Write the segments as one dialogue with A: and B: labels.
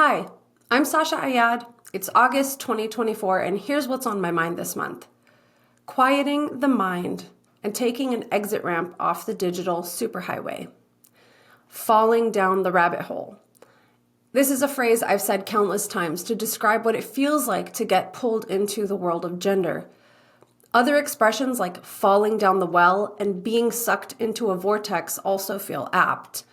A: Hi, I'm Sasha Ayad. It's August 2024, and here's what's on my mind this month. Quieting the mind and taking an exit ramp off the digital superhighway. Falling down the rabbit hole. This is a phrase I've said countless times to describe what it feels like to get pulled into the world of gender. Other expressions like falling down the well and being sucked into a vortex also feel apt.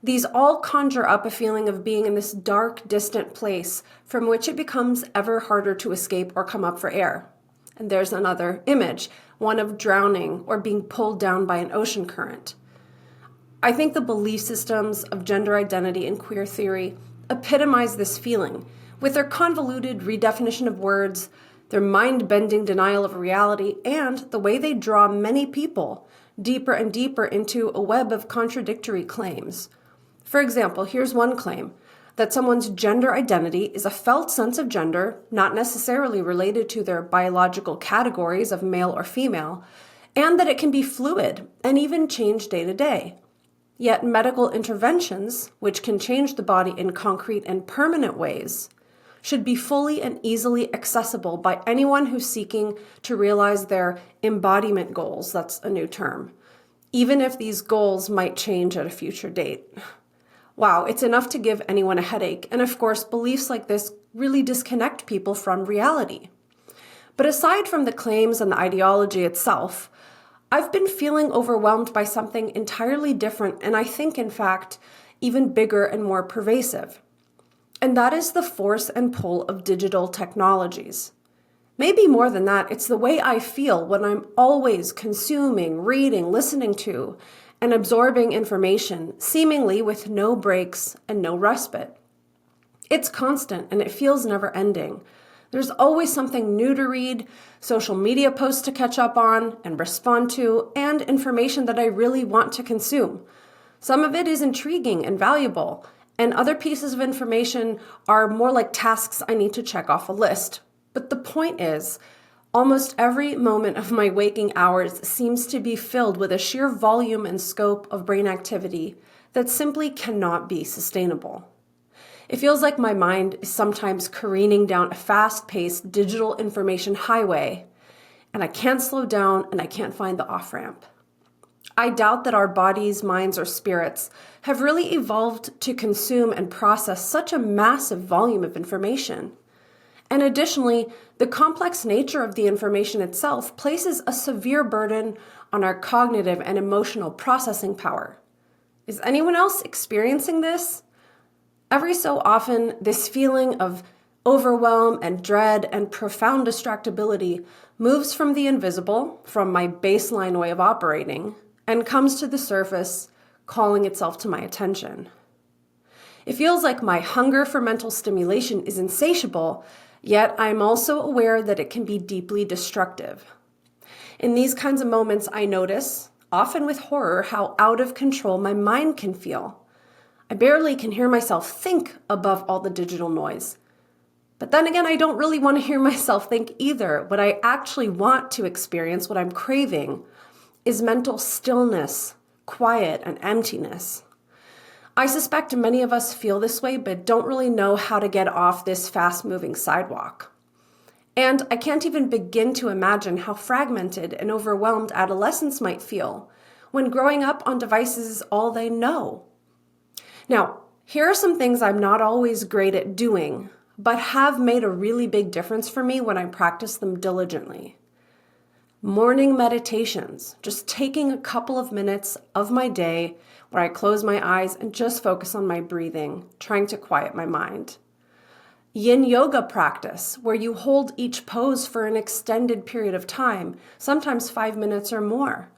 A: These all conjure up a feeling of being in this dark, distant place from which it becomes ever harder to escape or come up for air. And there's another image, one of drowning or being pulled down by an ocean current. I think the belief systems of gender identity and queer theory epitomize this feeling with their convoluted redefinition of words, their mind-bending denial of reality, and the way they draw many people deeper and deeper into a web of contradictory claims. For example, here's one claim, that someone's gender identity is a felt sense of gender, not necessarily related to their biological categories of male or female, and that it can be fluid and even change day to day. Yet medical interventions, which can change the body in concrete and permanent ways, should be fully and easily accessible by anyone who's seeking to realize their embodiment goals, that's a new term, even if these goals might change at a future date. Wow, it's enough to give anyone a headache, and of course, beliefs like this really disconnect people from reality. But aside from the claims and the ideology itself, I've been feeling overwhelmed by something entirely different, and I think, in fact, even bigger and more pervasive. And that is the force and pull of digital technologies. Maybe more than that, it's the way I feel when I'm always consuming, reading, listening to, and absorbing information, seemingly with no breaks and no respite. It's constant and it feels never ending. There's always something new to read, social media posts to catch up on and respond to, and information that I really want to consume. Some of it is intriguing and valuable, and other pieces of information are more like tasks I need to check off a list. But the point is, almost every moment of my waking hours seems to be filled with a sheer volume and scope of brain activity that simply cannot be sustainable. It feels like my mind is sometimes careening down a fast-paced digital information highway, and I can't slow down and I can't find the off-ramp. I doubt that our bodies, minds, or spirits have really evolved to consume and process such a massive volume of information. And additionally, the complex nature of the information itself places a severe burden on our cognitive and emotional processing power. Is anyone else experiencing this? Every so often, this feeling of overwhelm and dread and profound distractibility moves from the invisible, from my baseline way of operating, and comes to the surface, calling itself to my attention. It feels like my hunger for mental stimulation is insatiable, yet I'm also aware that it can be deeply destructive. In these kinds of moments, I notice, often with horror, how out of control my mind can feel. I barely can hear myself think above all the digital noise. But then again, I don't really want to hear myself think either. What I actually want to experience, what I'm craving, is mental stillness, quiet, and emptiness. I suspect many of us feel this way, but don't really know how to get off this fast-moving sidewalk. And I can't even begin to imagine how fragmented and overwhelmed adolescents might feel when growing up on devices is all they know. Now, here are some things I'm not always great at doing, but have made a really big difference for me when I practice them diligently. Morning meditations, just taking a couple of minutes of my day where I close my eyes and just focus on my breathing, trying to quiet my mind. Yin yoga practice, where you hold each pose for an extended period of time, sometimes 5 minutes or more.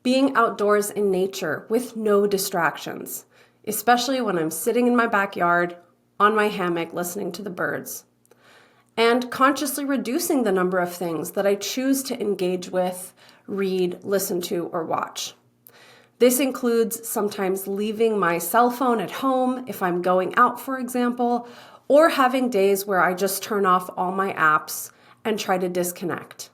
A: Being outdoors in nature with no distractions, especially when I'm sitting in my backyard, on my hammock, listening to the birds. And consciously reducing the number of things that I choose to engage with, read, listen to, or watch. This includes sometimes leaving my cell phone at home if I'm going out, for example, or having days where I just turn off all my apps and try to disconnect.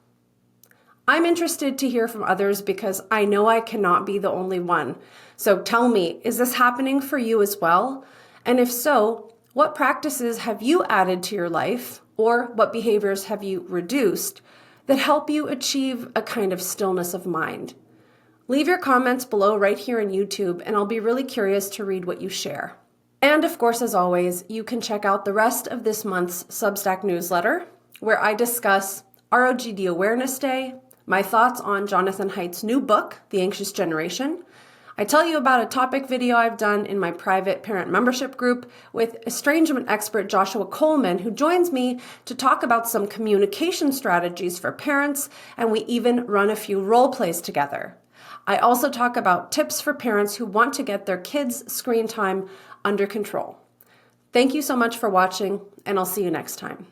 A: I'm interested to hear from others because I know I cannot be the only one. So tell me, is this happening for you as well? And if so, What practices have you added to your life, or what behaviors have you reduced that help you achieve a kind of stillness of mind? Leave your comments below right here on YouTube, and I'll be really curious to read what you share. And of course, as always, you can check out the rest of this month's Substack newsletter, where I discuss ROGD Awareness Day, my thoughts on Jonathan Haidt's new book, The Anxious Generation. I tell you about a topic video I've done in my private parent membership group with estrangement expert Joshua Coleman, who joins me to talk about some communication strategies for parents, and we even run a few role plays together. I also talk about tips for parents who want to get their kids' screen time under control. Thank you so much for watching, and I'll see you next time.